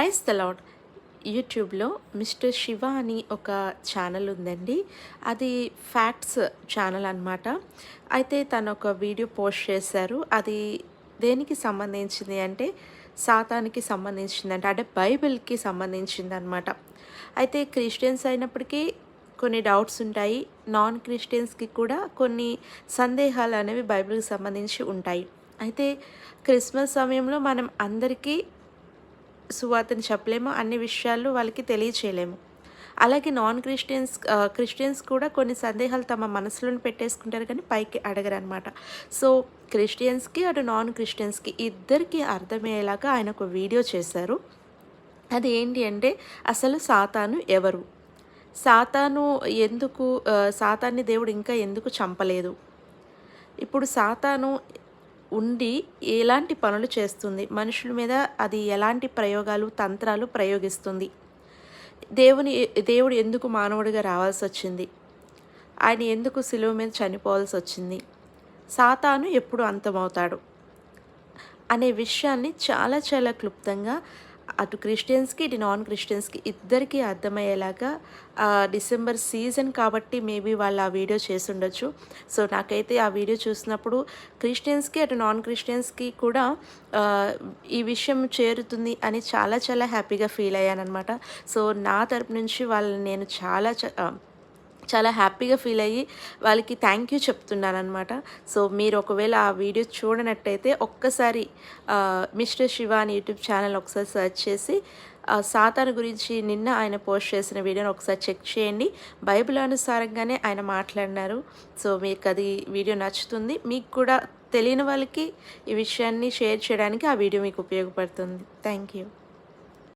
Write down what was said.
Praise the Lord. యూట్యూబ్లో mister Shiva అని ఒక ఛానల్ ఉందండి. అది ఫ్యాక్ట్స్ ఛానల్ అనమాట. అయితే తను ఒక వీడియో పోస్ట్ చేశారు. అది దేనికి సంబంధించింది అంటే సాతానికి సంబంధించిందంట, అంటే బైబిల్కి సంబంధించింది అనమాట. అయితే క్రిస్టియన్స్ అయినప్పటికీ కొన్ని డౌట్స్ ఉంటాయి, నాన్ క్రిస్టియన్స్కి కూడా కొన్ని సందేహాలు అనేవి బైబిల్కి సంబంధించి ఉంటాయి. అయితే క్రిస్మస్ సమయంలో మనం అందరికీ సువార్తని చెప్పలేము, అన్ని విషయాలు వాళ్ళకి తెలియచేయలేము. అలాగే నాన్ క్రిస్టియన్స్ క్రిస్టియన్స్ కూడా కొన్ని సందేహాలు తమ మనసులోనే పెట్టేసుకుంటారు కానీ పైకి అడగరనమాట. సో క్రిస్టియన్స్కి అటు నాన్ క్రిస్టియన్స్కి ఇద్దరికి అర్థమయ్యేలాగా ఆయన ఒక వీడియో చేశారు. అది ఏంటి అంటే అసలు సాతాను ఎవరు, సాతాను ఎందుకు, సాతాన్ని దేవుడు ఇంకా ఎందుకు చంపలేదు, ఇప్పుడు సాతాను ఉండి ఎలాంటి పనులు చేస్తుంది, మనుషుల మీద అది ఎలాంటి ప్రయోగాలు తంత్రాలు ప్రయోగిస్తుంది, దేవుడు ఎందుకు మానవుడిగా రావాల్సి వచ్చింది, ఆయన ఎందుకు సిలువ మీద చనిపోవాల్సి వచ్చింది, సాతాను ఎప్పుడు అంతమవుతాడు అనే విషయాన్ని చాలా చాలా క్లుప్తంగా అటు క్రిస్టియన్స్కి ఇటు నాన్ క్రిస్టియన్స్కి ఇద్దరికీ అర్థమయ్యేలాగా డిసెంబర్ సీజన్ కాబట్టి మేబీ వాళ్ళు ఆ వీడియో చేసి ఉండొచ్చు. సో నాకైతే ఆ వీడియో చూసినప్పుడు క్రిస్టియన్స్కి అటు నాన్ క్రిస్టియన్స్కి కూడా ఈ విషయం చేరుతుంది అని చాలా చాలా హ్యాపీగా ఫీల్ అయ్యాను అనమాట. సో నా తరపు నుంచి వాళ్ళని నేను చాలా హ్యాపీగా ఫీల్ అయ్యి వాళ్ళకి థ్యాంక్ యూ చెప్తున్నానమాట. సో మీరు ఒకవేళ ఆ వీడియో చూడనట్టయితే ఒక్కసారి మిస్టర్ శివ అని యూట్యూబ్ ఛానల్ ఒకసారి సెర్చ్ చేసి సాతాను గురించి నిన్న ఆయన పోస్ట్ చేసిన వీడియోని ఒకసారి చెక్ చేయండి. బైబిల్ అనుసారంగానే ఆయన మాట్లాడినారు. సో మీకు అది వీడియో నచ్చుతుంది. మీకు కూడా తెలియని వాళ్ళకి ఈ విషయాన్ని షేర్ చేయడానికి ఆ వీడియో మీకు ఉపయోగపడుతుంది. Thank you.